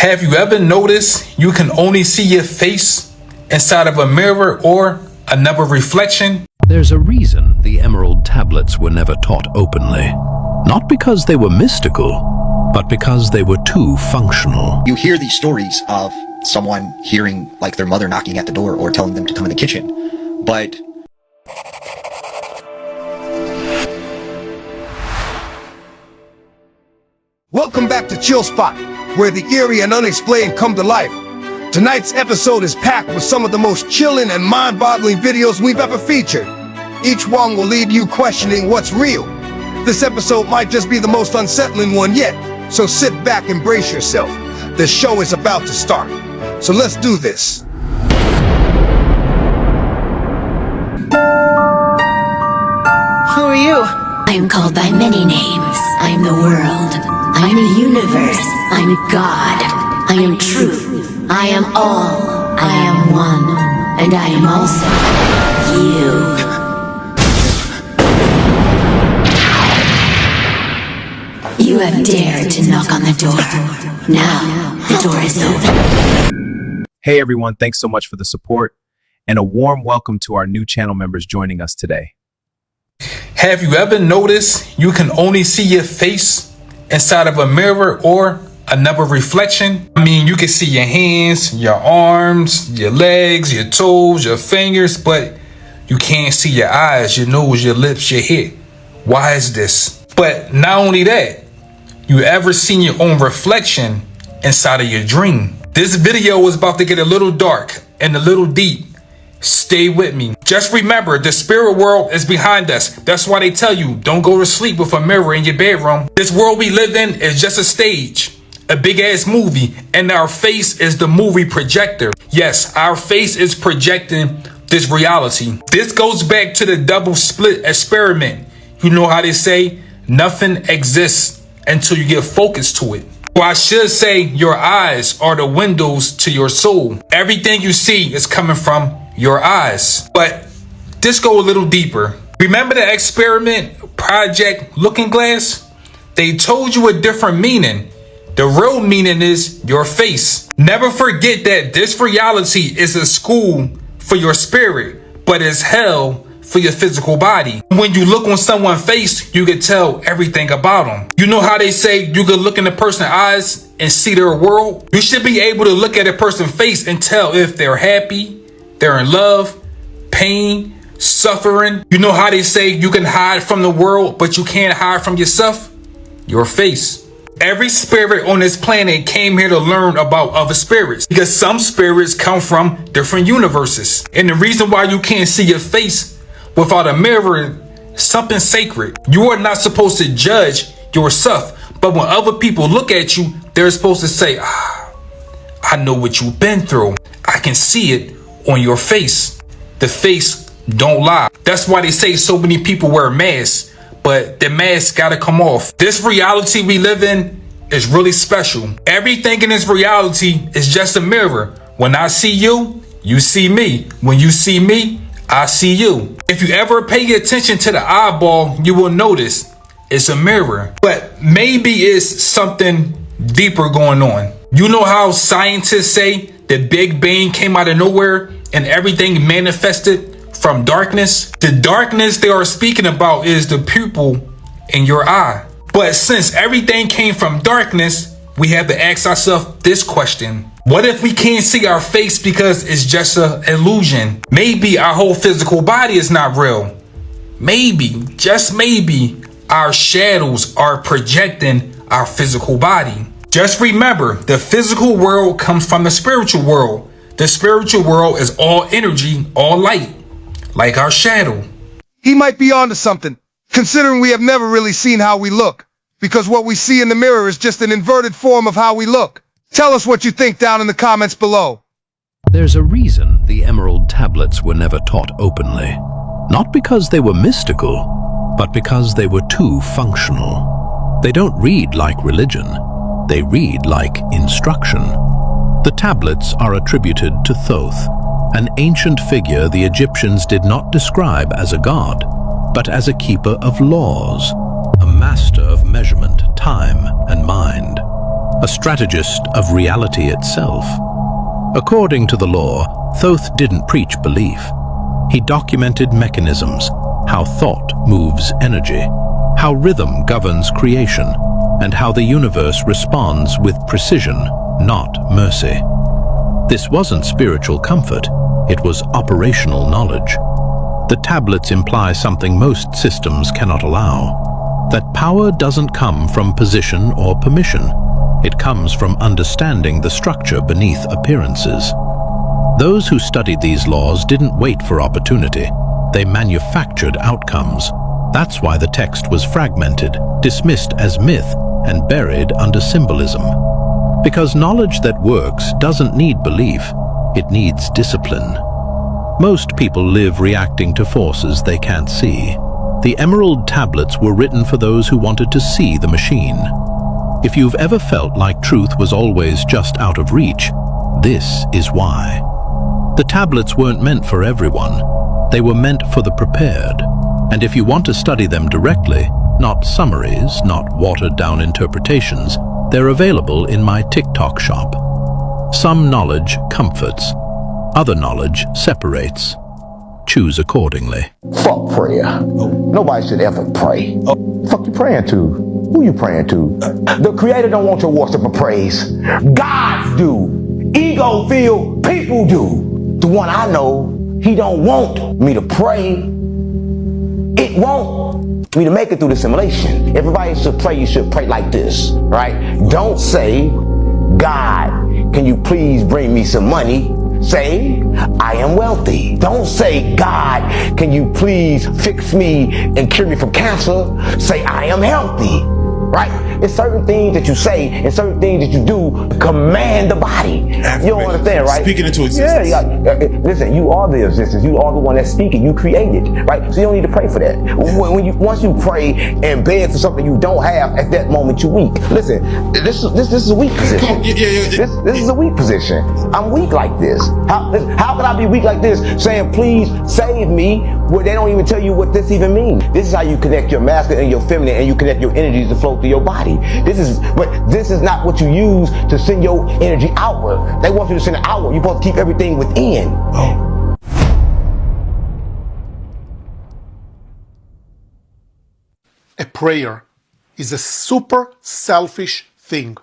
Have you ever noticed you can only see your face inside of a mirror or another reflection? There's a reason the emerald tablets were never taught openly. Not because they were mystical, but because they were too functional. You hear these stories of someone hearing like their mother knocking at the door or telling them to come in the kitchen, but welcome back to Chillspot, where the eerie and unexplained come to life. Tonight's episode is packed with some of the most chilling and mind-boggling videos we've ever featured. Each one will leave you questioning what's real. This episode might just be the most unsettling one yet, so sit back and brace yourself. The show is about to start, so let's do this. Who are you? I am called by many names. I am the world. I am the universe. I am God. I am truth. I am all. I am one. And I am also you. You have dared to knock on the door. Now, the door is open. Hey everyone, thanks so much for the support and a warm welcome to our new channel members joining us today. Have you ever noticed you can only see your face inside of a mirror or another reflection? I mean, you can see your hands, your arms, your legs, your toes, your fingers, but you can't see your eyes, your nose, your lips, your head. Why is this? But not only that, you ever seen your own reflection inside of your dream? This video is about to get a little dark and a little deep. Stay with me. Just remember, the spirit world is behind us. That's why they tell you, don't go to sleep with a mirror in your bedroom. This world we live in is just a stage, a big ass movie, and our face is the movie projector. Yes, our face is projecting this reality. This goes back to the double split experiment. You know how they say, nothing exists until you get focused to it. Well, I should say your eyes are the windows to your soul. Everything you see is coming from your eyes. But this go a little deeper. Remember the experiment Project Looking Glass? They told you a different meaning. The real meaning is your face. Never forget that this reality is a school for your spirit, but it's hell for your physical body. When you look on someone's face, you can tell everything about them. You know how they say you can look in a person's eyes and see their world? You should be able to look at a person's face and tell if they're happy, they're in love, pain, suffering. You know how they say you can hide from the world, but you can't hide from yourself? Your face. Every spirit on this planet came here to learn about other spirits, because some spirits come from different universes. And the reason why you can't see your face without a mirror is something sacred. You are not supposed to judge yourself, but when other people look at you, they're supposed to say, I know what you've been through. I can see it on your face. The face don't lie. That's why they say so many people wear masks, but the mask gotta come off. This reality we live in is really special. Everything in this reality is just a mirror. When I see you, you see me. When you see me, I see you. If you ever pay attention to the eyeball, you will notice it's a mirror. But maybe it's something deeper going on. You know how scientists say the Big Bang came out of nowhere and everything manifested from darkness? The darkness they are speaking about is the pupil in your eye. But since everything came from darkness, we have to ask ourselves this question. What if we can't see our face because it's just an illusion? Maybe our whole physical body is not real. Maybe, just maybe, our shadows are projecting our physical body. Just remember, the physical world comes from the spiritual world. The spiritual world is all energy, all light, like our shadow. He might be onto something, considering we have never really seen how we look, because what we see in the mirror is just an inverted form of how we look. Tell us what you think down in the comments below. There's a reason the emerald tablets were never taught openly. Not because they were mystical, but because they were too functional. They don't read like religion. They read like instruction. The tablets are attributed to Thoth, an ancient figure the Egyptians did not describe as a god, but as a keeper of laws, a master of measurement, time, and mind. a strategist of reality itself. According to the law, Thoth didn't preach belief. He documented mechanisms, how thought moves energy, how rhythm governs creation, and how the universe responds with precision, not mercy. This wasn't spiritual comfort, it was operational knowledge. The tablets imply something most systems cannot allow, that power doesn't come from position or permission. It comes from understanding the structure beneath appearances. Those who studied these laws didn't wait for opportunity. They manufactured outcomes. That's why the text was fragmented, dismissed as myth, and buried under symbolism. Because knowledge that works doesn't need belief, it needs discipline. Most people live reacting to forces they can't see. The Emerald Tablets were written for those who wanted to see the machine. If you've ever felt like truth was always just out of reach, this is why. The tablets weren't meant for everyone. They were meant for the prepared. And if you want to study them directly, not summaries, not watered-down interpretations, they're available in my TikTok shop. Some knowledge comforts, other knowledge separates. Choose accordingly. Fuck prayer. Nobody should ever pray. Fuck you praying to? Who you praying to? The Creator don't want your worship or praise. Gods do. Ego-filled people do. The one I know, he don't want me to pray. It won't me to make it through the simulation. Everybody should pray. You should pray like this, right? Don't say, God, can you please bring me some money? Say, I am wealthy. Don't say, God, can you please fix me and cure me from cancer? Say, I am healthy, right? It's certain things that you say and certain things that you do command the body. You don't understand, right? Speaking into existence. Yeah, listen, you are the existence. You are the one that's speaking. You created, right? So you don't need to pray for that. Once you pray and beg for something you don't have, at that moment you're weak. Listen, this is a weak position. This is a weak position. I'm weak like this. How can I be weak like this, saying please save me, where they don't even tell you what this even means? This is how you connect your masculine and your feminine, and you connect your energies to flow through your body. This is not what you use to send your energy outward. They want you to send it outward. You're supposed to keep everything within. A prayer is a super selfish thing.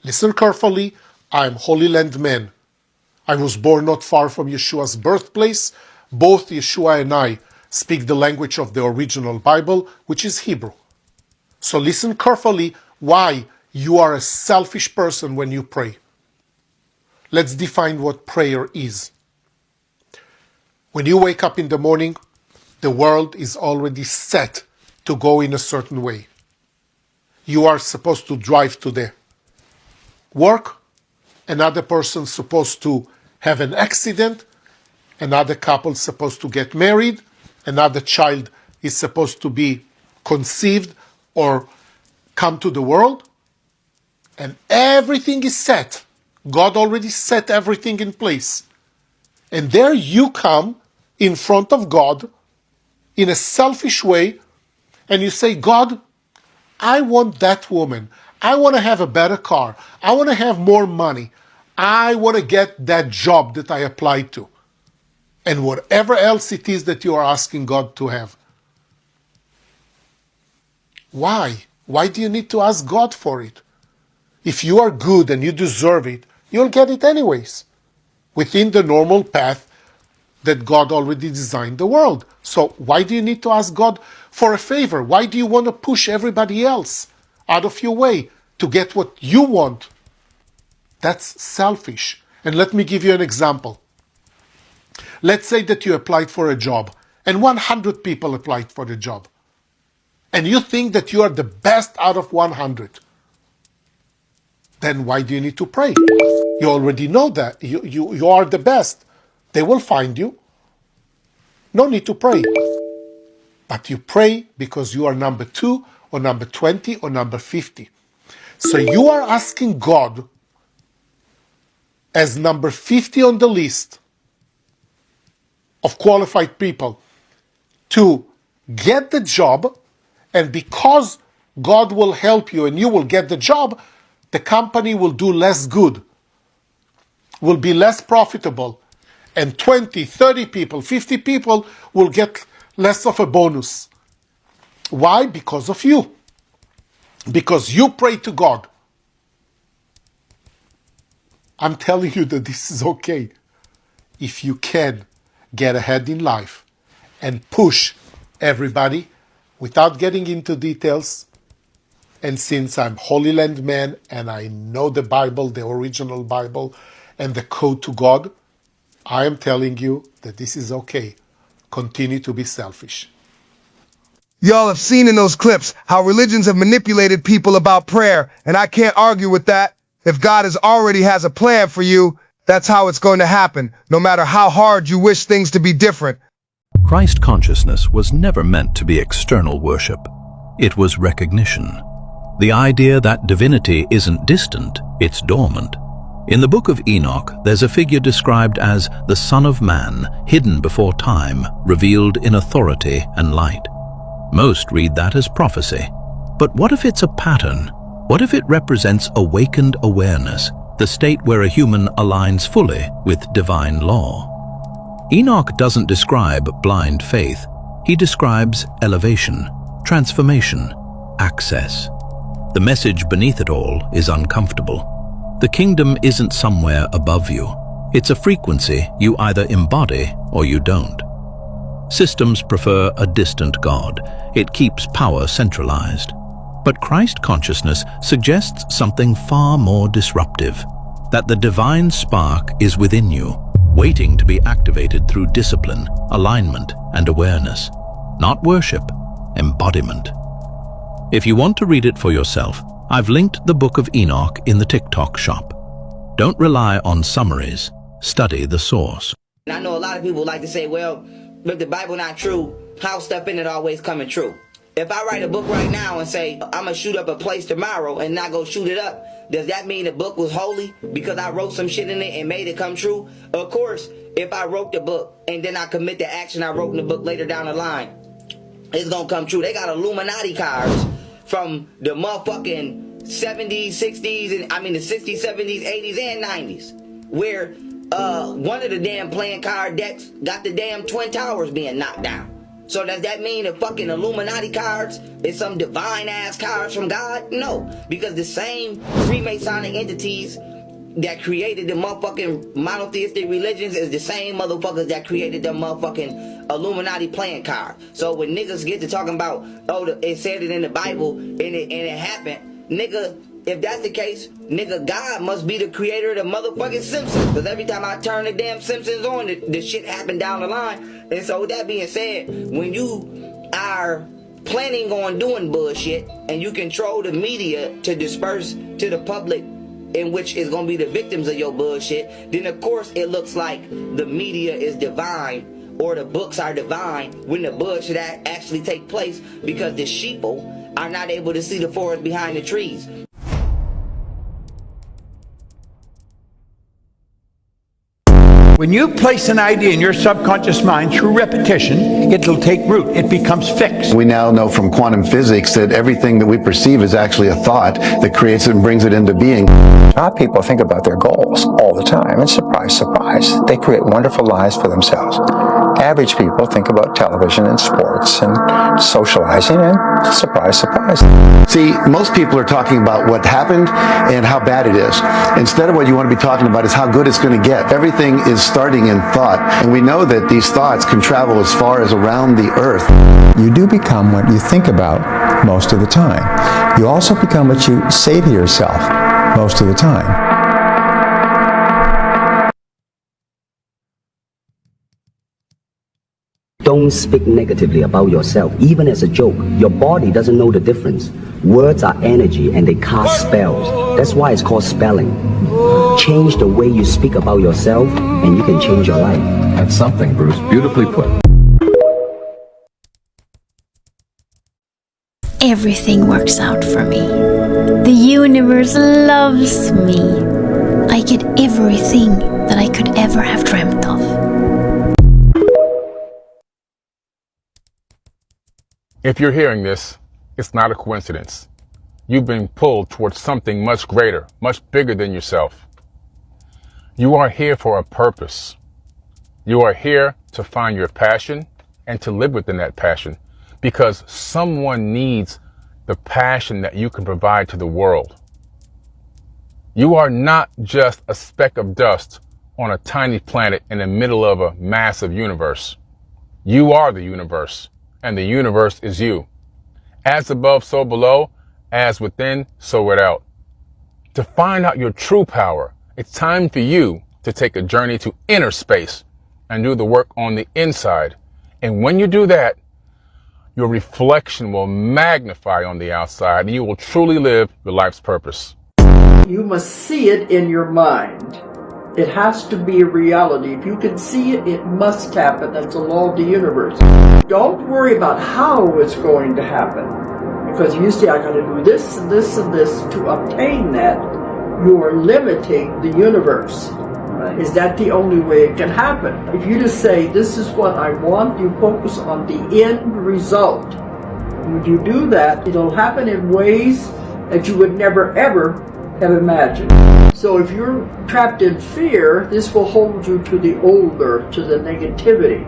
Listen carefully. I'm Holy Land man. I was born not far from Yeshua's birthplace. Both Yeshua and I speak the language of the original Bible, which is Hebrew. So listen carefully why you are a selfish person when you pray. Let's define what prayer is. When you wake up in the morning, the world is already set to go in a certain way. You are supposed to drive to the work. Another person's supposed to have an accident. Another couple is supposed to get married. Another child is supposed to be conceived or come to the world. And everything is set. God already set everything in place. And there you come in front of God in a selfish way and you say, God, I want that woman. I want to have a better car. I want to have more money. I want to get that job that I applied to. And whatever else it is that you are asking God to have. Why? Why do you need to ask God for it? If you are good and you deserve it, you'll get it anyways, within the normal path that God already designed the world. So why do you need to ask God for a favor? Why do you want to push everybody else out of your way to get what you want? That's selfish. And let me give you an example. Let's say that you applied for a job and 100 people applied for the job. And you think that you are the best out of 100. Then why do you need to pray? You already know that. You are the best. They will find you. No need to pray. But you pray because you are number 2 or number 20 or number 50. So you are asking God as number 50 on the list of qualified people to get the job, and because God will help you and you will get the job, the company will do less good, will be less profitable, and 20, 30 people, 50 people will get less of a bonus. Why? Because of you. Because you pray to God. I'm telling you that this is okay. If you can get ahead in life and push everybody without getting into details, and since I'm Holy Land man and I know the Bible, the original Bible, and the code to God, I am telling you that this is okay. Continue to be selfish. Y'all have seen in those clips how religions have manipulated people about prayer, and I can't argue with that. If God already has a plan for you, that's how it's going to happen, no matter how hard you wish things to be different. Christ consciousness was never meant to be external worship. It was recognition. The idea that divinity isn't distant, it's dormant. In the book of Enoch, there's a figure described as the Son of Man, hidden before time, revealed in authority and light. Most read that as prophecy. But what if it's a pattern? What if it represents awakened awareness, the state where a human aligns fully with divine law? Enoch doesn't describe blind faith. He describes elevation, transformation, access. The message beneath it all is uncomfortable. The kingdom isn't somewhere above you. It's a frequency you either embody or you don't. Systems prefer a distant God. It keeps power centralized. But Christ consciousness suggests something far more disruptive, that the divine spark is within you, waiting to be activated through discipline, alignment, and awareness. Not worship, embodiment. If you want to read it for yourself, I've linked the Book of Enoch in the TikTok shop. Don't rely on summaries. Study the source. I know a lot of people like to say, well, if the Bible not true, how stuff in it always coming true? If I write a book right now and say, I'm going to shoot up a place tomorrow and not go shoot it up, does that mean the book was holy because I wrote some shit in it and made it come true? Of course, if I wrote the book and then I commit the action I wrote in the book later down the line, it's going to come true. They got Illuminati cards from the motherfucking 70s, 60s, and I mean the 60s, 70s, 80s, and 90s, where one of the damn playing card decks got the damn Twin Towers being knocked down. So does that mean the fucking Illuminati cards is some divine ass cards from God? No, because the same Freemasonic entities that created the motherfucking monotheistic religions is the same motherfuckers that created the motherfucking Illuminati playing card. So when niggas get to talking about, oh, it said it in the Bible and it happened, nigga, if that's the case, nigga, God must be the creator of the motherfucking Simpsons. Because every time I turn the damn Simpsons on, the shit happened down the line. And so with that being said, when you are planning on doing bullshit and you control the media to disperse to the public in which is going to be the victims of your bullshit, then of course it looks like the media is divine or the books are divine when the bullshit actually take place because the sheeple are not able to see the forest behind the trees. When you place an idea in your subconscious mind through repetition, it'll take root. It becomes fixed. We now know from quantum physics that everything that we perceive is actually a thought that creates it and brings it into being. Top people think about their goals all the time, and surprise, surprise, they create wonderful lives for themselves. Average people think about television and sports and socializing, and surprise, surprise. See, most people are talking about what happened and how bad it is. Instead of what you want to be talking about is how good it's going to get. Everything is starting in thought, and we know that these thoughts can travel as far as around the earth. You do become what you think about most of the time. You also become what you say to yourself most of the time. Don't speak negatively about yourself, even as a joke. Your body doesn't know the difference. Words are energy and they cast spells. That's why it's called spelling. Change the way you speak about yourself and you can change your life. That's something, Bruce. Beautifully put. Everything works out for me. The universe loves me. I get everything that I could ever have dreamt of. If you're hearing this, it's not a coincidence. you've been pulled towards something much greater, much bigger than yourself. You are here for a purpose. You are here to find your passion and to live within that passion, because someone needs the passion that you can provide to the world. You are not just a speck of dust on a tiny planet in the middle of a massive universe. You are the universe, and the universe is you. As above, so below, as within, so without. To find out your true power, it's time for you to take a journey to inner space and do the work on the inside. And when you do that, your reflection will magnify on the outside, and you will truly live your life's purpose. You must see it in your mind. It has to be a reality. If you can see it, it must happen. That's the law of the universe. Don't worry about how it's going to happen. Because you say, I got to do this and this and this to obtain that. You are limiting the universe. Is that the only way it can happen? If you just say, this is what I want, you focus on the end result. When you do that, it'll happen in ways that you would never ever have imagined. So if you're trapped in fear, this will hold you to the older, to the negativity.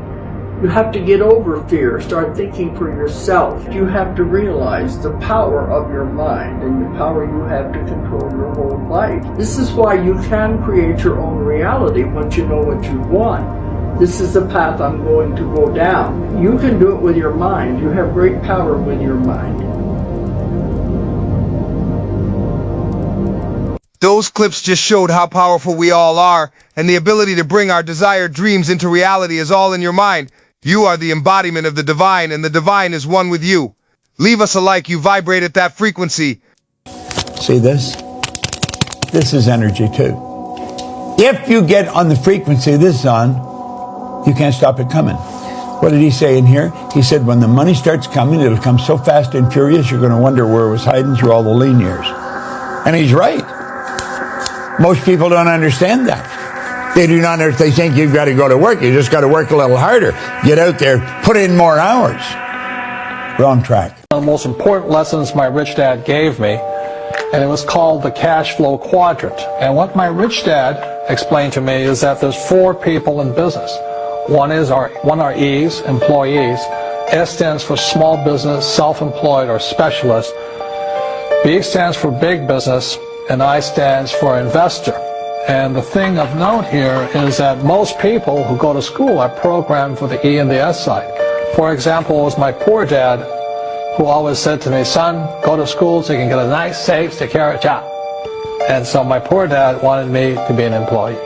You have to get over fear, start thinking for yourself. You have to realize the power of your mind and the power you have to control your whole life. This is why you can create your own reality once you know what you want. This is the path I'm going to go down. You can do it with your mind. You have great power with your mind. Those clips just showed how powerful we all are, and the ability to bring our desired dreams into reality is all in your mind. You are the embodiment of the divine, and the divine is one with you. Leave us a like. You vibrate at that frequency. See this? This is energy too. If you get on the frequency this is on, you can't stop it coming. What did he say in here? He said when the money starts coming, it'll come so fast and furious, you're going to wonder where it was hiding through all the lean years. And he's right. Most people don't understand that. They do not understand. They think you've got to go to work. You just got to work a little harder. Get out there, put in more hours. Wrong track. One of the most important lessons my rich dad gave me, and it was called the cash flow quadrant. And what my rich dad explained to me is that there's 4 people in business. One are E's, employees. S stands for small business, self-employed, or specialist. B stands for big business, and I stands for investor. And the thing of note here is that most people who go to school are programmed for the E and the S side. For example, it was my poor dad who always said to me, son, go to school so you can get a nice, safe, secure job. And so my poor dad wanted me to be an employee.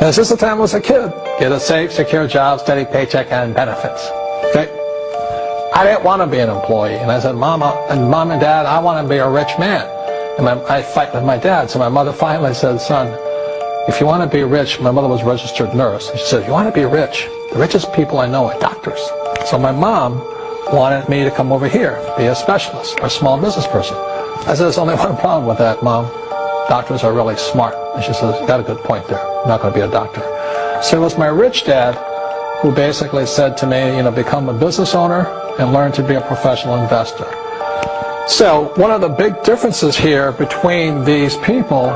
And since the time I was a kid, get a safe, secure job, steady paycheck, and benefits. Okay? I didn't want to be an employee. And I said, Mom and Dad, I want to be a rich man. And I fight with my dad. So my mother finally said, son, if you want to be rich, my mother was a registered nurse. And she said, if you want to be rich, the richest people I know are doctors. So my mom wanted me to come over here, be a specialist or a small business person. I said, there's only one problem with that, Mom. Doctors are really smart. And she says, you got a good point there. I'm not going to be a doctor. So it was my rich dad who basically said to me, become a business owner and learn to be a professional investor. So one of the big differences here between these people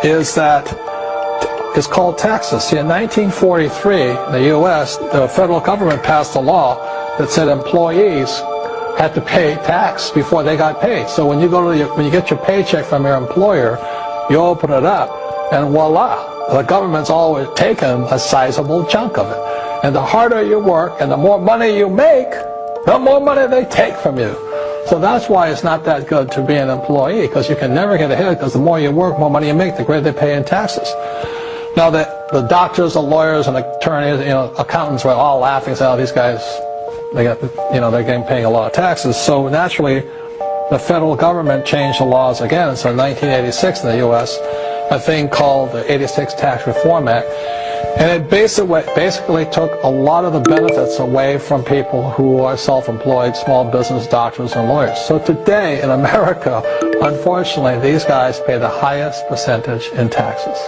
is that it's called taxes. See, in 1943, in the U.S., the federal government passed a law that said employees had to pay tax before they got paid. So when you when you get your paycheck from your employer, you open it up, and voila, the government's always taken a sizable chunk of it. And the harder you work and the more money you make, the more money they take from you. So that's why it's not that good to be an employee, because you can never get ahead, because the more you work, more money you make, the greater they pay in taxes. Now the doctors, the lawyers, and attorneys, accountants were all laughing, saying, "Oh, these guys, they're getting paying a lot of taxes." So naturally, the federal government changed the laws again. So in 1986 in the U.S., a thing called the 86 Tax Reform Act, and it basically took a lot of the benefits away from people who are self-employed, small business, doctors, and lawyers. So today in America, unfortunately, these guys pay the highest percentage in taxes.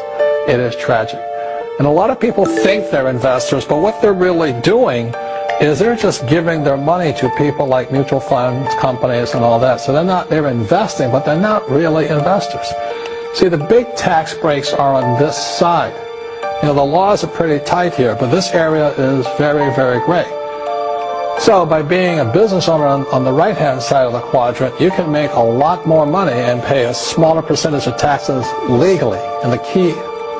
It is tragic. And a lot of people think they're investors, but what they're really doing is they're just giving their money to people like mutual funds, companies, and all that. So they're investing, but they're not really investors. See, the big tax breaks are on this side. You know, the laws are pretty tight here, but this area is very, very gray. So by being a business owner on the right-hand side of the quadrant, you can make a lot more money and pay a smaller percentage of taxes legally. And the key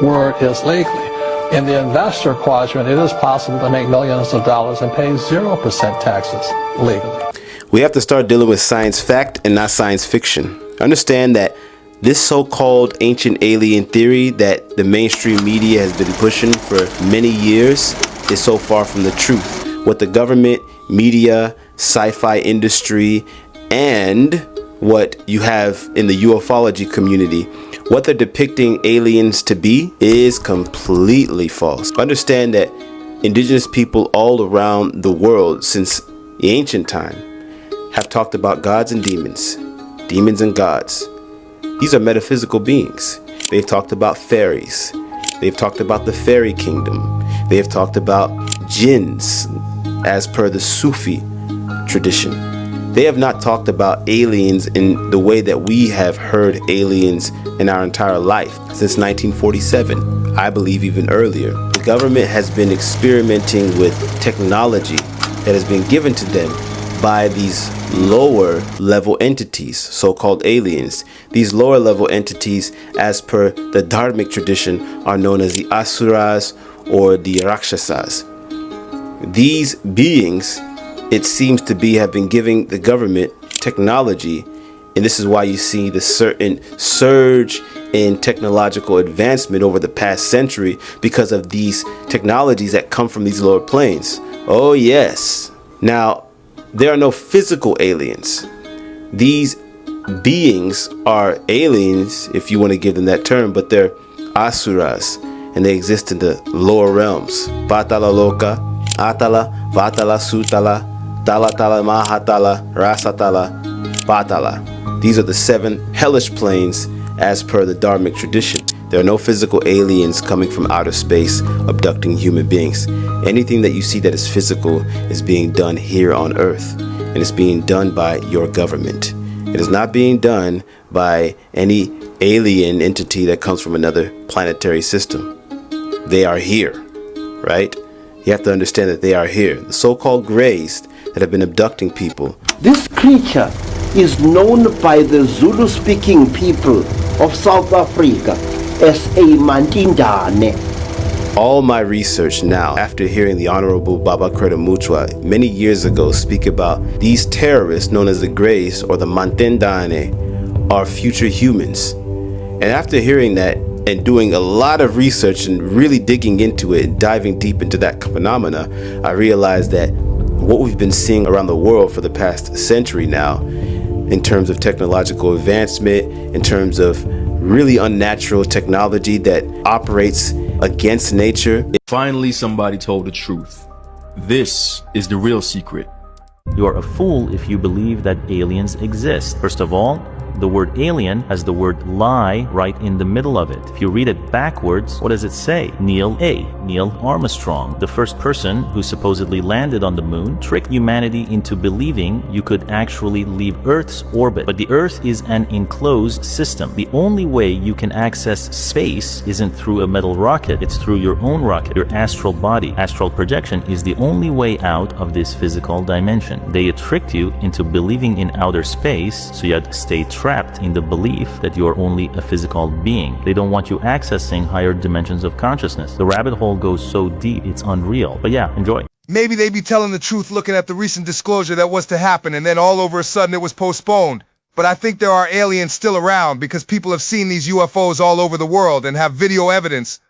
word is legally. In the investor quadrant, it is possible to make millions of dollars and pay 0% taxes legally. We have to start dealing with science fact and not science fiction. Understand that this so-called ancient alien theory that the mainstream media has been pushing for many years is so far from the truth. What the government, media, sci-fi industry, and what you have in the ufology community, what they're depicting aliens to be is completely false. Understand that indigenous people all around the world since the ancient time have talked about gods and demons, demons and gods. These are metaphysical beings. They've talked about fairies. They've talked about the fairy kingdom. They've talked about jinns as per the Sufi tradition. They have not talked about aliens in the way that we have heard aliens in our entire life since 1947. I believe even earlier. The government has been experimenting with technology that has been given to them by these lower level entities, so-called aliens. These lower level entities, as per the Dharmic tradition, are known as the Asuras or the Rakshasas. These beings, it seems to be, have been giving the government technology, and this is why you see the certain surge in technological advancement over the past century because of these technologies that come from these lower planes. Oh yes. Now, there are no physical aliens. These beings are aliens, if you want to give them that term, but they're asuras, and they exist in the lower realms. Patala Loka, Atala, Vatala, Sutala, Talatala, Mahatala, Rasatala, Patala. These are the 7 hellish planes as per the Dharmic tradition. There are no physical aliens coming from outer space abducting human beings. Anything that you see that is physical is being done here on Earth, and it's being done by your government. It is not being done by any alien entity that comes from another planetary system. They are here, right? You have to understand that they are here. The so-called greys that have been abducting people. This creature is known by the Zulu-speaking people of South Africa as a Mandindane. All my research now, after hearing the Honorable Baba Kreta Muchwa many years ago speak about these terrorists known as the Greys or the Mandindane are future humans. And after hearing that and doing a lot of research and really digging into it and diving deep into that phenomena, I realized that what we've been seeing around the world for the past century now, in terms of technological advancement, in terms of really unnatural technology that operates against nature. Finally, somebody told the truth. This is the real secret. You are a fool if you believe that aliens exist. First of all, the word alien has the word lie right in the middle of it. If you read it backwards, what does it say? Neil Armstrong, the first person who supposedly landed on the moon, tricked humanity into believing you could actually leave Earth's orbit. But the Earth is an enclosed system. The only way you can access space isn't through a metal rocket, it's through your own rocket, your astral body. Astral projection is the only way out of this physical dimension. They tricked you into believing in outer space, so you had to stay trapped in the belief that you are only a physical being. They don't want you accessing higher dimensions of consciousness. The rabbit hole goes so deep, it's unreal. But yeah, enjoy. Maybe they be telling the truth looking at the recent disclosure that was to happen and then all over a sudden it was postponed. But I think there are aliens still around because people have seen these UFOs all over the world and have video evidence.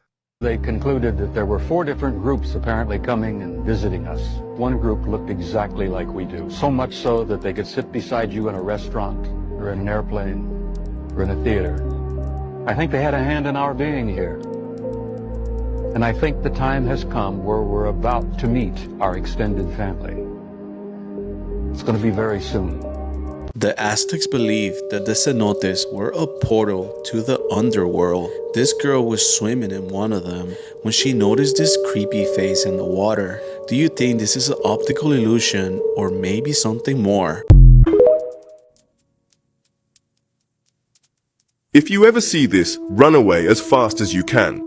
They concluded that there were 4 different groups apparently coming and visiting us. One group looked exactly like we do, so much so that they could sit beside you in a restaurant, or in an airplane, or in a theater. I think they had a hand in our being here. And I think the time has come where we're about to meet our extended family. It's going to be very soon. The Aztecs believed that the cenotes were a portal to the underworld. This girl was swimming in one of them when she noticed this creepy face in the water. Do you think this is an optical illusion or maybe something more? If you ever see this, run away as fast as you can.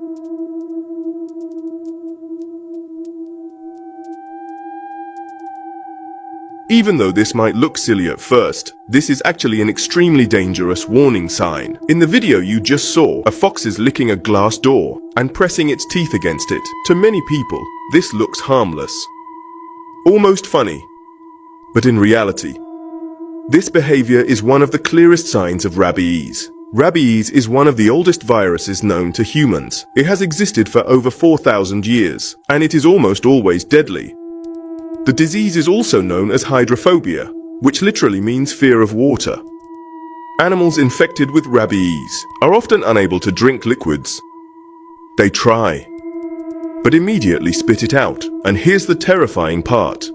Even though this might look silly at first, this is actually an extremely dangerous warning sign. In the video you just saw, a fox is licking a glass door and pressing its teeth against it. To many people, this looks harmless, almost funny. But in reality, this behavior is one of the clearest signs of rabies. Rabies is one of the oldest viruses known to humans. It has existed for over 4,000 years, and it is almost always deadly. The disease is also known as hydrophobia, which literally means fear of water. Animals infected with rabies are often unable to drink liquids. They try, but immediately spit it out. And here's the terrifying part.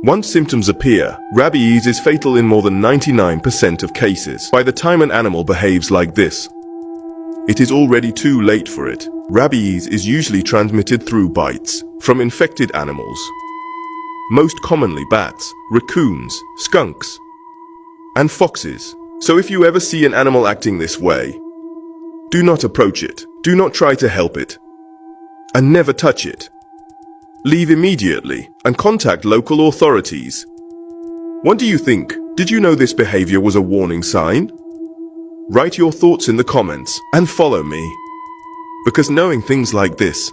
Once symptoms appear, rabies is fatal in more than 99% of cases. By the time an animal behaves like this, it is already too late for it. Rabies is usually transmitted through bites from infected animals. Most commonly bats, raccoons, skunks, and foxes. So if you ever see an animal acting this way, do not approach it, do not try to help it, and never touch it. Leave immediately and contact local authorities. What do you think? Did you know this behavior was a warning sign? Write your thoughts in the comments and follow me, because knowing things like this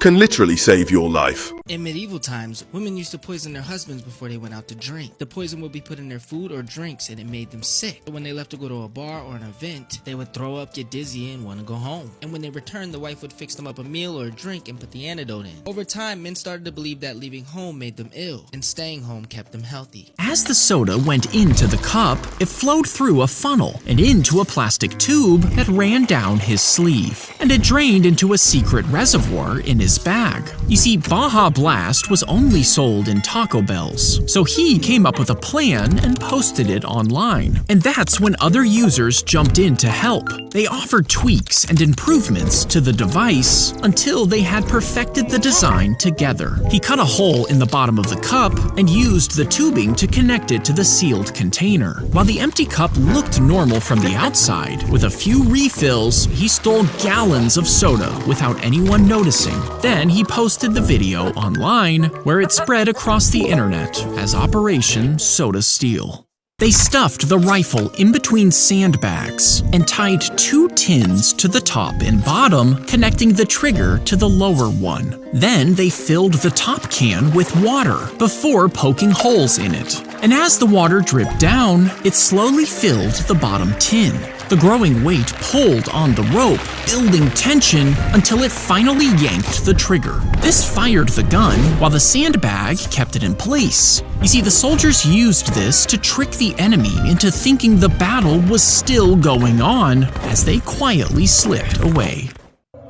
can literally save your life. In medieval times, women used to poison their husbands before they went out to drink. The poison would be put in their food or drinks and it made them sick. When they left to go to a bar or an event, they would throw up, get dizzy, and want to go home. And when they returned, the wife would fix them up a meal or a drink and put the antidote in. Over time, men started to believe that leaving home made them ill, and staying home kept them healthy. As the soda went into the cup, it flowed through a funnel and into a plastic tube that ran down his sleeve. And it drained into a secret reservoir in his bag. You see, Baja Blast was only sold in Taco Bells, so he came up with a plan and posted it online. And that's when other users jumped in to help. They offered tweaks and improvements to the device until they had perfected the design together. He cut a hole in the bottom of the cup and used the tubing to connect it to the sealed container. While the empty cup looked normal from the outside, with a few refills, he stole gallons of soda without anyone noticing. Then he posted the video online, where it spread across the internet as Operation Soda Steal. They stuffed the rifle in between sandbags and tied 2 tins to the top and bottom, connecting the trigger to the lower one. Then they filled the top can with water before poking holes in it. And as the water dripped down, it slowly filled the bottom tin. The growing weight pulled on the rope, building tension until it finally yanked the trigger. This fired the gun, while the sandbag kept it in place. You see, the soldiers used this to trick the enemy into thinking the battle was still going on as they quietly slipped away.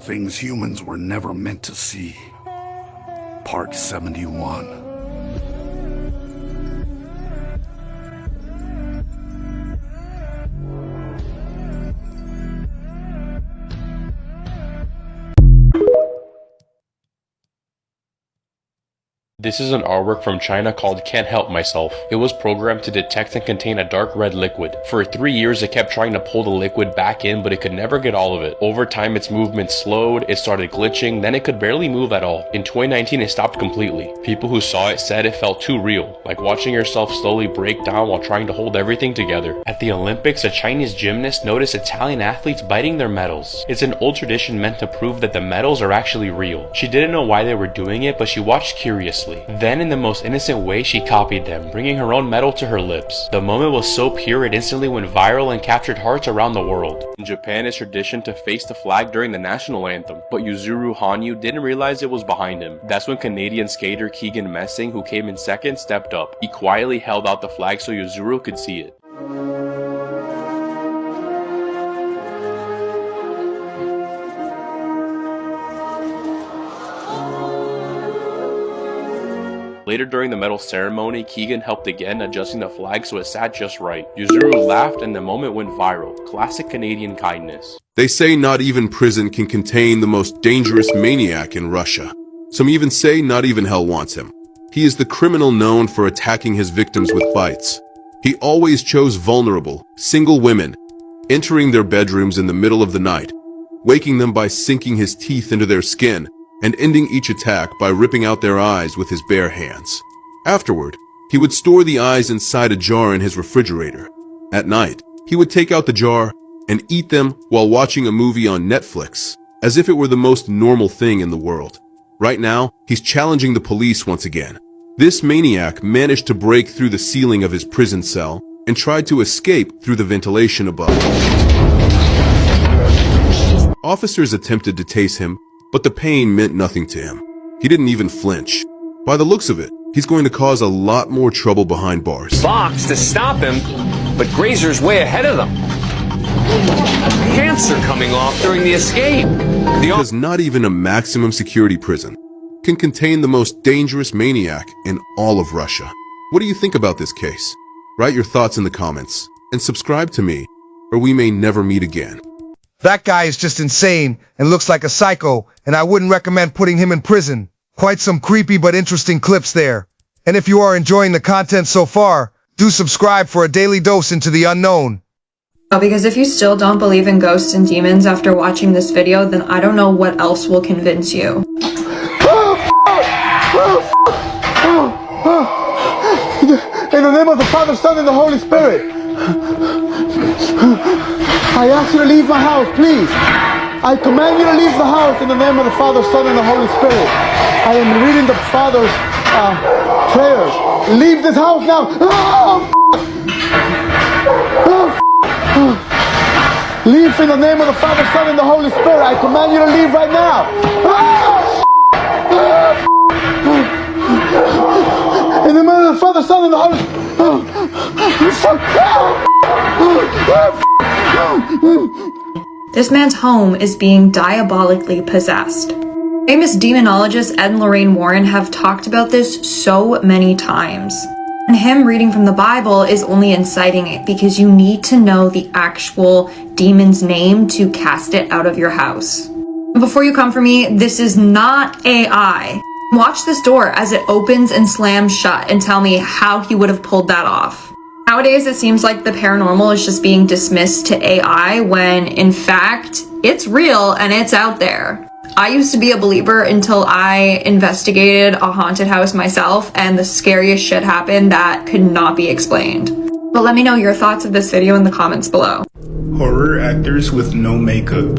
Things humans were never meant to see. Part 71. This is an artwork from China called Can't Help Myself. It was programmed to detect and contain a dark red liquid. For 3 years it kept trying to pull the liquid back in, but it could never get all of it. Over time its movement slowed, it started glitching, then it could barely move at all. In 2019 it stopped completely. People who saw it said it felt too real, like watching yourself slowly break down while trying to hold everything together. At the Olympics, a Chinese gymnast noticed Italian athletes biting their medals. It's an old tradition meant to prove that the medals are actually real. She didn't know why they were doing it, but she watched curiously. Then, in the most innocent way, she copied them, bringing her own medal to her lips. The moment was so pure it instantly went viral and captured hearts around the world. In Japan, it's tradition to face the flag during the national anthem, but Yuzuru Hanyu didn't realize it was behind him. That's when Canadian skater Keegan Messing, who came in second, stepped up. He quietly held out the flag so Yuzuru could see it. Later during the medal ceremony, Keegan helped again, adjusting the flag so it sat just right. Yuzuru laughed and the moment went viral. Classic Canadian kindness. They say not even prison can contain the most dangerous maniac in Russia. Some even say not even hell wants him. He is the criminal known for attacking his victims with bites. He always chose vulnerable, single women, entering their bedrooms in the middle of the night, waking them by sinking his teeth into their skin, and ending each attack by ripping out their eyes with his bare hands. Afterward, he would store the eyes inside a jar in his refrigerator. At night, he would take out the jar and eat them while watching a movie on Netflix, as if it were the most normal thing in the world. Right now, he's challenging the police once again. This maniac managed to break through the ceiling of his prison cell and tried to escape through the ventilation above. Officers attempted to tase him, but the pain meant nothing to him. He didn't even flinch. By the looks of it, he's going to cause a lot more trouble behind bars. Box to stop him, but Grazer's way ahead of them. Pants are coming off during the escape. Because not even a maximum security prison can contain the most dangerous maniac in all of Russia. What do you think about this case? Write your thoughts in the comments and subscribe to me, or we may never meet again. That guy is just insane and looks like a psycho, and I wouldn't recommend putting him in prison. Quite some creepy but interesting clips there. And if you are enjoying the content so far, do subscribe for a daily dose into the unknown. Because if you still don't believe in ghosts and demons after watching this video, then I don't know what else will convince you. In the name of the Father, Son, and the Holy Spirit, I ask you to leave my house, please. I command you to leave the house in the name of the Father, Son, and the Holy Spirit. I am reading the Father's prayers. Leave this house now. Leave in the name of the Father, Son, and the Holy Spirit. I command you to leave right now. In the name of the Father, Son, and the Holy Spirit. This man's home is being diabolically possessed. Famous demonologists Ed and Lorraine Warren have talked about this so many times. And him reading from the Bible is only inciting it because you need to know the actual demon's name to cast it out of your house. Before you come for me, this is not AI. Watch this door as it opens and slams shut and tell me how he would have pulled that off. Nowadays, it seems like the paranormal is just being dismissed to AI when, in fact, it's real and it's out there. I used to be a believer until I investigated a haunted house myself and the scariest shit happened that could not be explained. But let me know your thoughts of this video in the comments below. Horror actors with no makeup.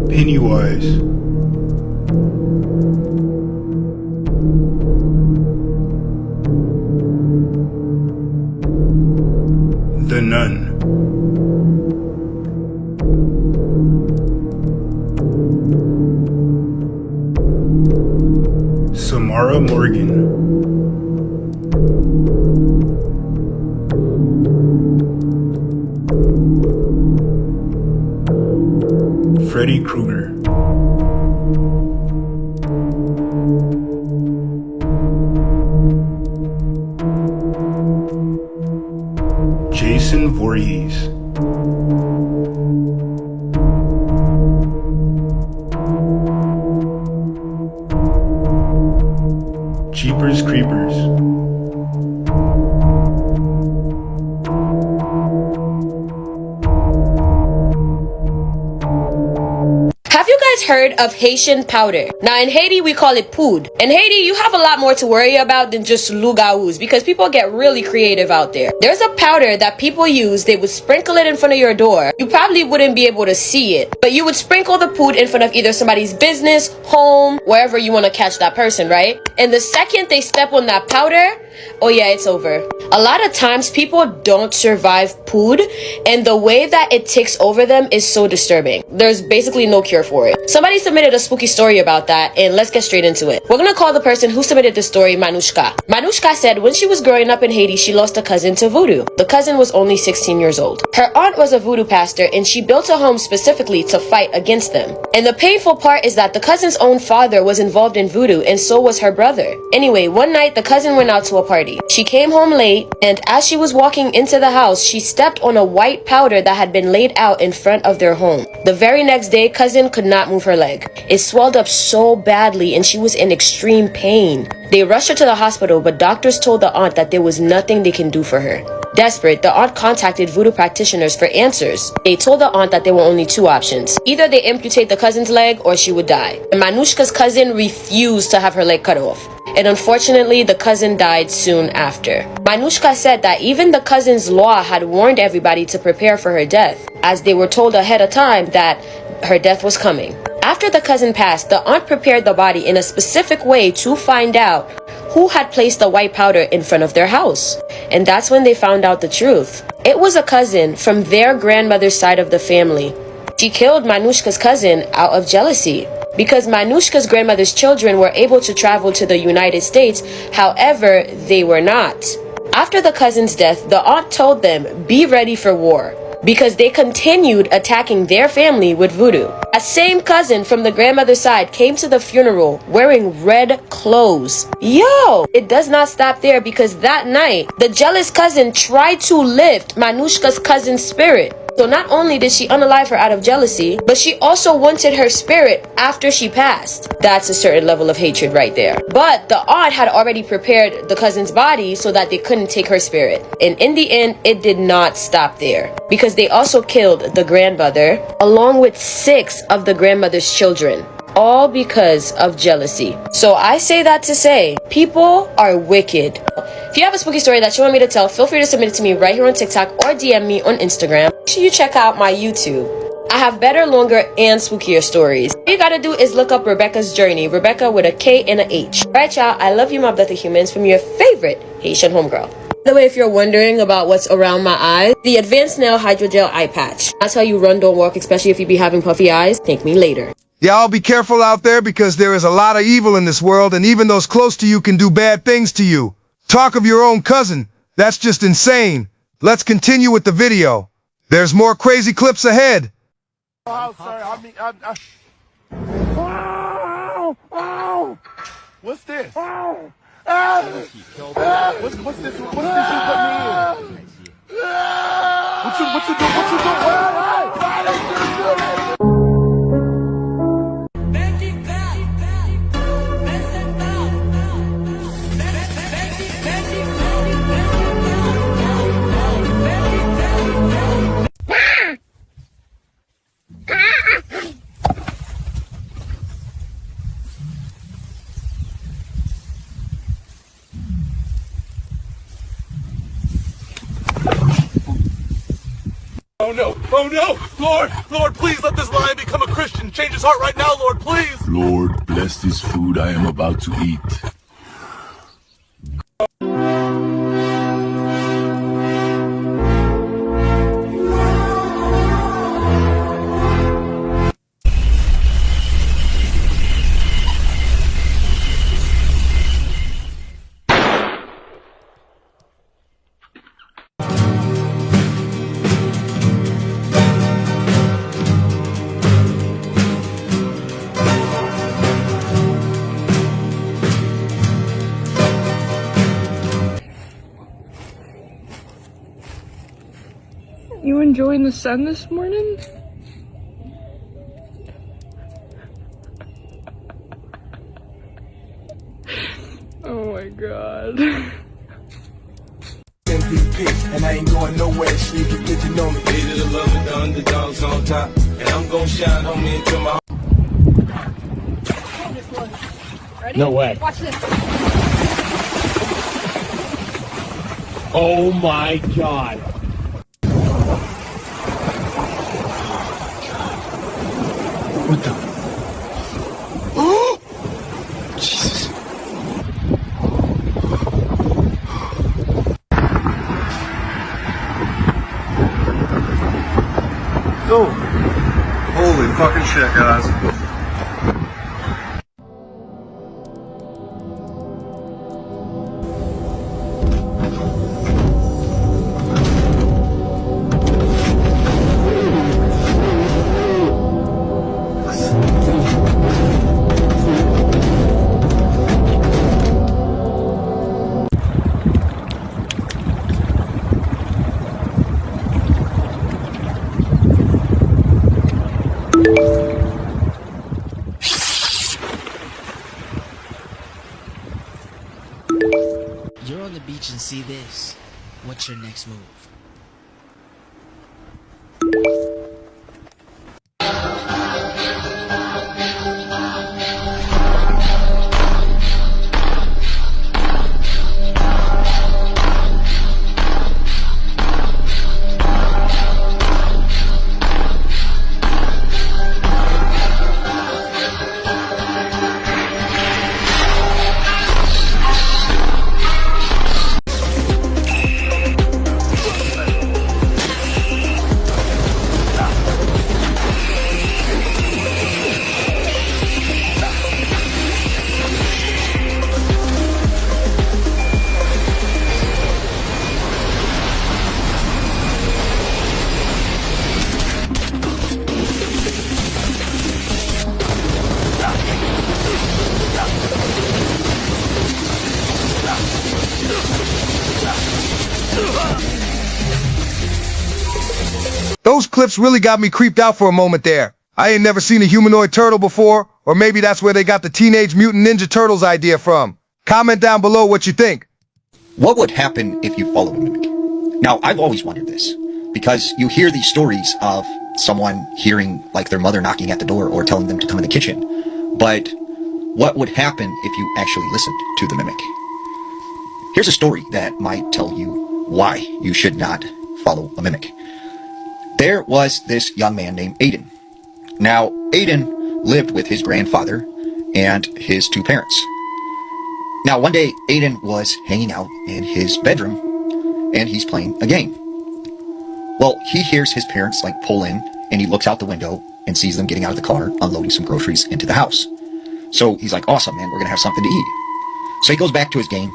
Pennywise. The Nun. Samara Morgan. Freddy Krueger. Jason Voorhees. Jeepers Creepers. Have you guys heard of Haitian powder? Now in Haiti we call it poud. In Haiti you have a lot more to worry about than just loup-garous because people get really creative out there. There's a powder that people use. They would sprinkle it in front of your door. You probably wouldn't be able to see it, but you would sprinkle the poud in front of either somebody's business, home, wherever you want to catch that person, right? And the second they step on that powder, oh yeah, it's over. A lot of times people don't survive poud, and the way that it takes over them is so disturbing. There's basically no cure for it. Somebody submitted a spooky story about that, and let's get straight into it. We're gonna call the person who submitted this story Manushka. Manushka said when she was growing up in Haiti, she lost a cousin to voodoo. The cousin was only 16 years old. Her aunt was a voodoo pastor, and she built a home specifically to fight against them. And the painful part is that the cousin's own father was involved in voodoo, and so was her brother. Anyway, one night the cousin went out to a party. She came home late, and as she was walking into the house, she stepped on a white powder that had been laid out in front of their home. The very next day, cousin could not move her leg. It swelled up so badly and she was in extreme pain. They rushed her to the hospital, but doctors told the aunt that there was nothing they can do for her. Desperate, the aunt contacted voodoo practitioners for answers. They told the aunt that there were only two options. Either they amputate the cousin's leg or she would die. And Manushka's cousin refused to have her leg cut off. And unfortunately, the cousin died soon after. Manushka said that even the cousin's law had warned everybody to prepare for her death, as they were told ahead of time that her death was coming. After the cousin passed, the aunt prepared the body in a specific way to find out who had placed the white powder in front of their house. And that's when they found out the truth. It was a cousin from their grandmother's side of the family. She killed Manushka's cousin out of jealousy because Manushka's grandmother's children were able to travel to the United States. However, they were not. After the cousin's death, the aunt told them, be ready for war, because they continued attacking their family with voodoo. A same cousin from the grandmother's side came to the funeral wearing red clothes. Yo, it does not stop there, because that night, the jealous cousin tried to lift Manushka's cousin's spirit. So not only did she unalive her out of jealousy, but she also wanted her spirit after she passed. That's a certain level of hatred right there. But the aunt had already prepared the cousin's body so that they couldn't take her spirit. And in the end, it did not stop there, because they also killed the grandmother along with 6 of the grandmother's children. All because of jealousy. So I say that to say, people are wicked. If you have a spooky story that you want me to tell, feel free to submit it to me right here on TikTok or DM me on Instagram. Make sure you check out my YouTube. I have better, longer, and spookier stories. All you gotta do is look up Rebecca's Journey. Rebecca with a K and a H. Alright y'all, I love you my bloody humans, from your favorite Haitian homegirl. By the way, if you're wondering about what's around my eyes, the Advanced Nail Hydrogel Eye Patch. That's how you run, don't walk, especially if you be having puffy eyes. Thank me later. Y'all be careful out there, because there is a lot of evil in this world, and even those close to you can do bad things to you. Talk of your own cousin. That's just insane. Let's continue with the video. There's more crazy clips ahead. Oh, sorry. What's this? What's this? What's this you put me in? What you do? Why did you do this? Oh no! Oh no! Lord, please let this lion become a Christian. Change his heart right now, Lord, please! Lord, bless this food I am about to eat. You enjoying the sun this morning? Oh my god. MVP, and I ain't going nowhere. Sleeping, did you know me? Leader the love of the underdogs on top, and I'm gonna shine, homie, until my. Ready? No way. Watch this. Oh my god. What the? Oh! Jesus. Oh! Holy fucking shit, guys. and see this, what's your next move? Those clips really got me creeped out for a moment there. I ain't never seen a humanoid turtle before, or maybe that's where they got the Teenage Mutant Ninja Turtles idea from. Comment down below what you think. What would happen if you followed a mimic? Now, I've always wondered this, because you hear these stories of someone hearing like their mother knocking at the door or telling them to come in the kitchen. But what would happen if you actually listened to the mimic? Here's a story that might tell you why you should not follow a mimic. There was this young man named Aiden. Now, Aiden lived with his grandfather and his two parents. Now, one day, Aiden was hanging out in his bedroom, and he's playing a game. Well, he hears his parents, like, pull in, and he looks out the window and sees them getting out of the car, unloading some groceries into the house. So he's like, awesome, man, we're gonna have something to eat. So he goes back to his game,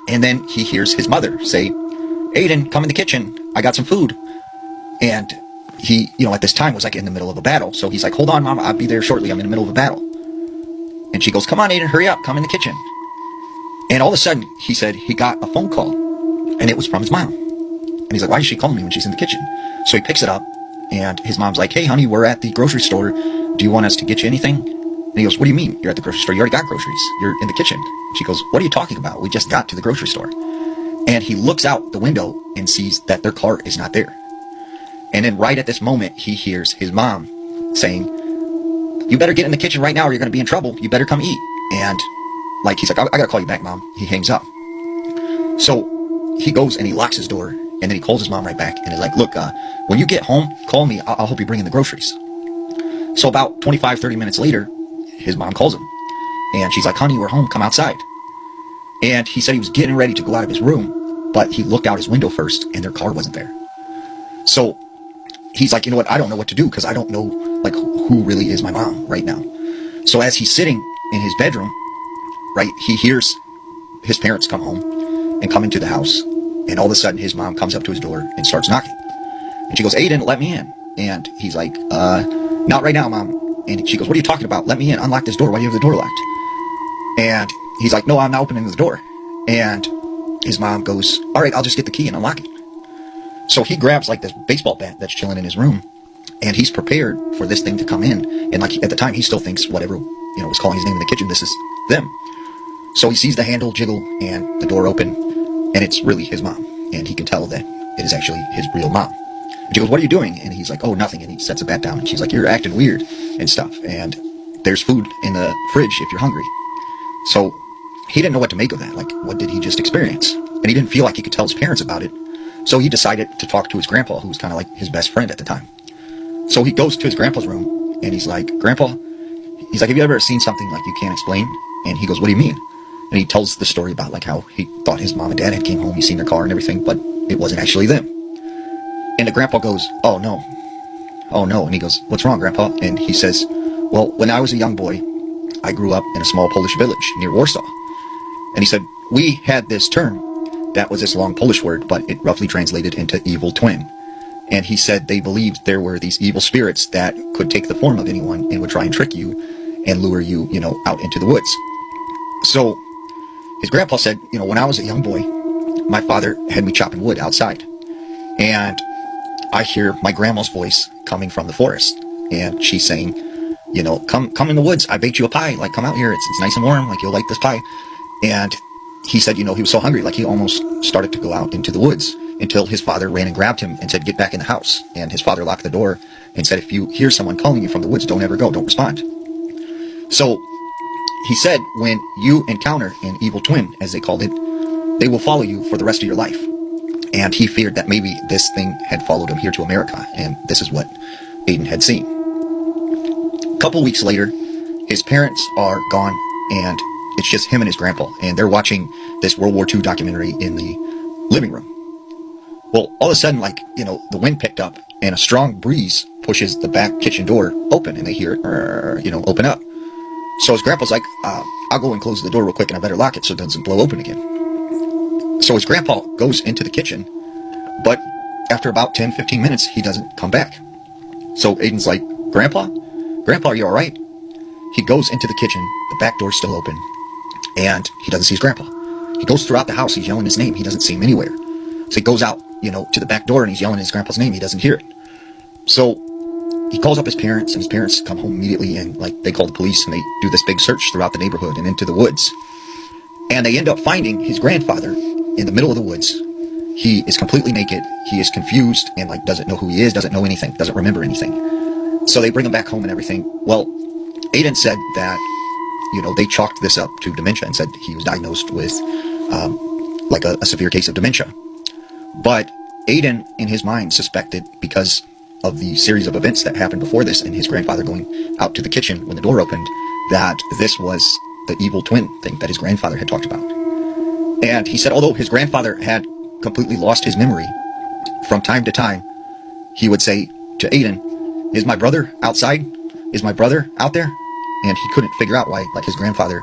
and then he hears his mother say, Aiden, come in the kitchen, I got some food. And he, at this time was like in the middle of a battle. So he's like, hold on, Mom, I'll be there shortly. I'm in the middle of a battle. And she goes, come on, Aiden, hurry up. Come in the kitchen. And all of a sudden, he said he got a phone call. And it was from his mom. And he's like, why is she calling me when she's in the kitchen? So he picks it up. And his mom's like, hey, honey, we're at the grocery store. Do you want us to get you anything? And he goes, what do you mean? You're at the grocery store. You already got groceries. You're in the kitchen. She goes, what are you talking about? We just got to the grocery store. And he looks out the window and sees that their car is not there. And then right at this moment, he hears his mom saying, you better get in the kitchen right now or you're going to be in trouble. You better come eat. And like, he's like, I got to call you back, Mom. He hangs up. So he goes and he locks his door and then he calls his mom right back and is like, look, when you get home, call me. I'll help you bring in the groceries. So about 25, 30 minutes later, his mom calls him and she's like, honey, we're home. Come outside. And he said he was getting ready to go out of his room, but he looked out his window first and their car wasn't there. So he's like, you know what, I don't know what to do because I don't know, like, who really is my mom right now. So as he's sitting in his bedroom, right, he hears his parents come home and come into the house. And all of a sudden, his mom comes up to his door and starts knocking. And she goes, Aiden, let me in. And he's like, not right now, Mom. And she goes, what are you talking about? Let me in. Unlock this door. Why do you have the door locked? And he's like, no, I'm not opening the door. And his mom goes, all right, I'll just get the key and unlock it. So he grabs like this baseball bat that's chilling in his room and he's prepared for this thing to come in. And like at the time, he still thinks whatever, was calling his name in the kitchen, this is them. So he sees the handle jiggle and the door open and it's really his mom. And he can tell that it is actually his real mom. And she goes, what are you doing? And he's like, oh, nothing. And he sets the bat down and she's like, you're acting weird and stuff. And there's food in the fridge if you're hungry. So he didn't know what to make of that. Like, what did he just experience? And he didn't feel like he could tell his parents about it. So he decided to talk to his grandpa, who was kind of like his best friend at the time. So he goes to his grandpa's room, and he's like, Grandpa, he's like, have you ever seen something like you can't explain? And he goes, what do you mean? And he tells the story about like how he thought his mom and dad had came home, he's seen their car and everything, but it wasn't actually them. And the grandpa goes, oh no. And he goes, what's wrong, Grandpa? And he says, well, when I was a young boy, I grew up in a small Polish village near Warsaw. And he said, we had this term that was this long Polish word, but it roughly translated into evil twin. And he said they believed there were these evil spirits that could take the form of anyone and would try and trick you and lure you, out into the woods. So his grandpa said, when I was a young boy, my father had me chopping wood outside. And I hear my grandma's voice coming from the forest. And she's saying, come in the woods. I baked you a pie. Like, come out here. It's nice and warm. Like, you'll like this pie. And he said, he was so hungry, like he almost started to go out into the woods until his father ran and grabbed him and said, get back in the house. And his father locked the door and said, if you hear someone calling you from the woods, don't ever go, don't respond. So he said, when you encounter an evil twin, as they called it, they will follow you for the rest of your life. And he feared that maybe this thing had followed him here to America, and this is what Aiden had seen. A couple weeks later, his parents are gone, and it's just him and his grandpa, and they're watching this World War II documentary in the living room. Well, all of a sudden, the wind picked up, and a strong breeze pushes the back kitchen door open, and they hear it, open up. So his grandpa's like, I'll go and close the door real quick, and I better lock it so it doesn't blow open again. So his grandpa goes into the kitchen, but after about 10-15 minutes, he doesn't come back. So Aiden's like, Grandpa, are you all right? He goes into the kitchen, the back door's still open, and he doesn't see his grandpa. He goes throughout the house, he's yelling his name, he doesn't see him anywhere. So he goes out, to the back door, and he's yelling his grandpa's name, he doesn't hear it. So he calls up his parents, and his parents come home immediately, and they call the police, and they do this big search throughout the neighborhood and into the woods. And they end up finding his grandfather in the middle of the woods. He is completely naked, he is confused, and doesn't know who he is, doesn't know anything, doesn't remember anything. So they bring him back home and everything. Well, Aiden said that, they chalked this up to dementia and said he was diagnosed with a severe case of dementia. But Aiden, in his mind, suspected, because of the series of events that happened before this and his grandfather going out to the kitchen when the door opened, that this was the evil twin thing that his grandfather had talked about. And he said, although his grandfather had completely lost his memory, from time to time, he would say to Aiden, is my brother outside? Is my brother out there? And he couldn't figure out why, his grandfather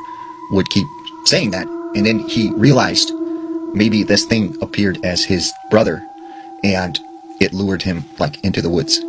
would keep saying that. And then he realized maybe this thing appeared as his brother, and it lured him, into the woods.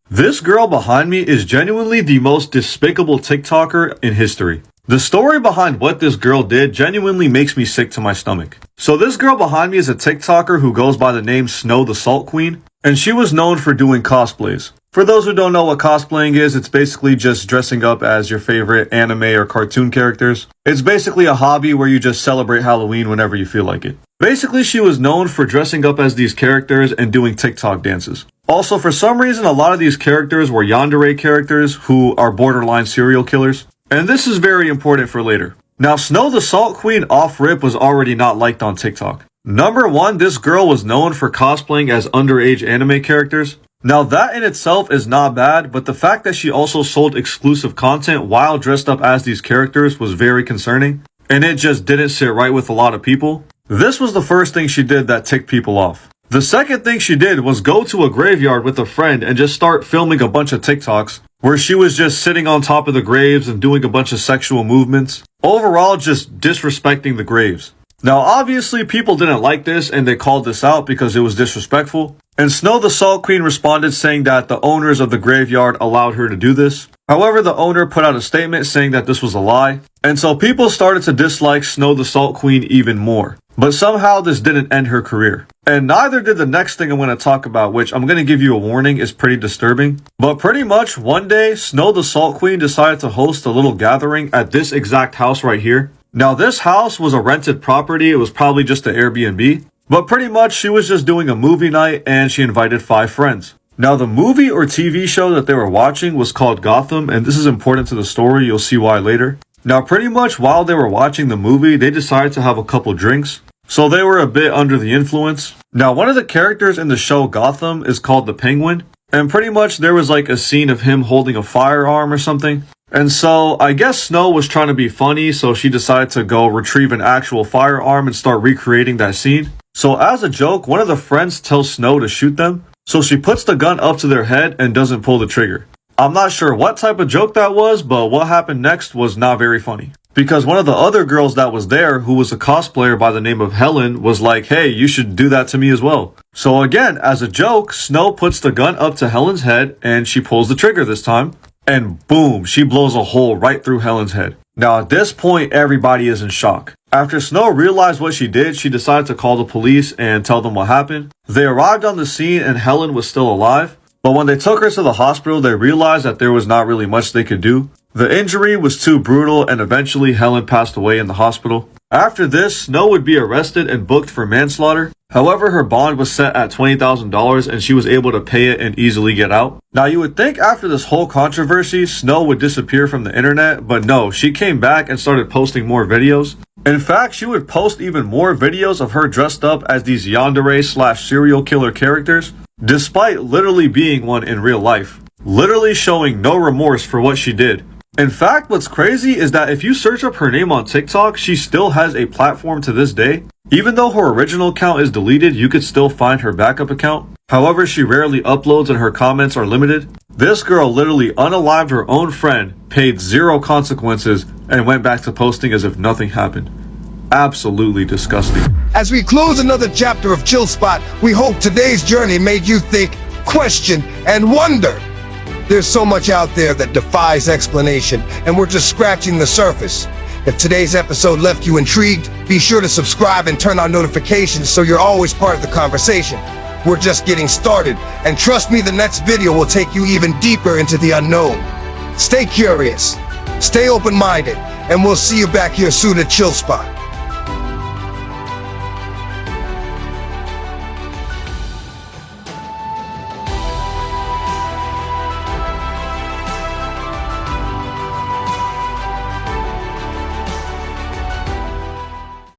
This girl behind me is genuinely the most despicable TikToker in history. The story behind what this girl did genuinely makes me sick to my stomach. So this girl behind me is a TikToker who goes by the name Snow the Salt Queen, and she was known for doing cosplays. For those who don't know what cosplaying is, it's basically just dressing up as your favorite anime or cartoon characters. It's basically a hobby where you just celebrate Halloween whenever you feel like it. Basically, she was known for dressing up as these characters and doing TikTok dances. Also, for some reason, a lot of these characters were Yandere characters who are borderline serial killers. And this is very important for later. Now, Snow the Salt Queen off-rip was already not liked on TikTok. Number one, this girl was known for cosplaying as underage anime characters. Now, that in itself is not bad, but the fact that she also sold exclusive content while dressed up as these characters was very concerning, and it just didn't sit right with a lot of people. This was the first thing she did that ticked people off. The second thing she did was go to a graveyard with a friend and just start filming a bunch of TikToks where she was just sitting on top of the graves and doing a bunch of sexual movements. Overall, just disrespecting the graves. Now, obviously, people didn't like this and they called this out because it was disrespectful. And Snow the Salt Queen responded saying that the owners of the graveyard allowed her to do this. However, the owner put out a statement saying that this was a lie. And so people started to dislike Snow the Salt Queen even more. But somehow this didn't end her career. And neither did the next thing I'm going to talk about, which I'm going to give you a warning is pretty disturbing. But pretty much one day, Snow the Salt Queen decided to host a little gathering at this exact house right here. Now, this house was a rented property. It was probably just an Airbnb. But pretty much she was just doing a movie night and she invited 5 friends. Now, the movie or TV show that they were watching was called Gotham, and this is important to the story. You'll see why later. Now, pretty much while they were watching the movie, they decided to have a couple drinks. So they were a bit under the influence. Now, one of the characters in the show Gotham is called the Penguin. And pretty much there was a scene of him holding a firearm or something. And so I guess Snow was trying to be funny, so she decided to go retrieve an actual firearm and start recreating that scene. So as a joke, one of the friends tells Snow to shoot them. So she puts the gun up to their head and doesn't pull the trigger. I'm not sure what type of joke that was, but what happened next was not very funny. Because one of the other girls that was there, who was a cosplayer by the name of Helen, was like, hey, you should do that to me as well. So again, as a joke, Snow puts the gun up to Helen's head and she pulls the trigger this time. And boom, she blows a hole right through Helen's head. Now at this point, everybody is in shock. After Snow realized what she did, she decided to call the police and tell them what happened. They arrived on the scene and Helen was still alive. But when they took her to the hospital, they realized that there was not really much they could do. The injury was too brutal and eventually Helen passed away in the hospital. After this, Snow would be arrested and booked for manslaughter. However, her bond was set at $20,000 and she was able to pay it and easily get out. Now, you would think after this whole controversy, Snow would disappear from the internet, but no, she came back and started posting more videos. In fact, she would post even more videos of her dressed up as these Yandere / serial killer characters, despite literally being one in real life. Literally showing no remorse for what she did. In fact, what's crazy is that if you search up her name on TikTok, she still has a platform to this day. Even though her original account is deleted, you could still find her backup account. However, she rarely uploads and her comments are limited. This girl literally unalived her own friend, paid 0 consequences, and went back to posting as if nothing happened. Absolutely disgusting. As we close another chapter of Chillspot, we hope today's journey made you think, question, and wonder. There's so much out there that defies explanation, and we're just scratching the surface. If today's episode left you intrigued, be sure to subscribe and turn on notifications so you're always part of the conversation. We're just getting started, and trust me, the next video will take you even deeper into the unknown. Stay curious, stay open-minded, and we'll see you back here soon at Chillspot.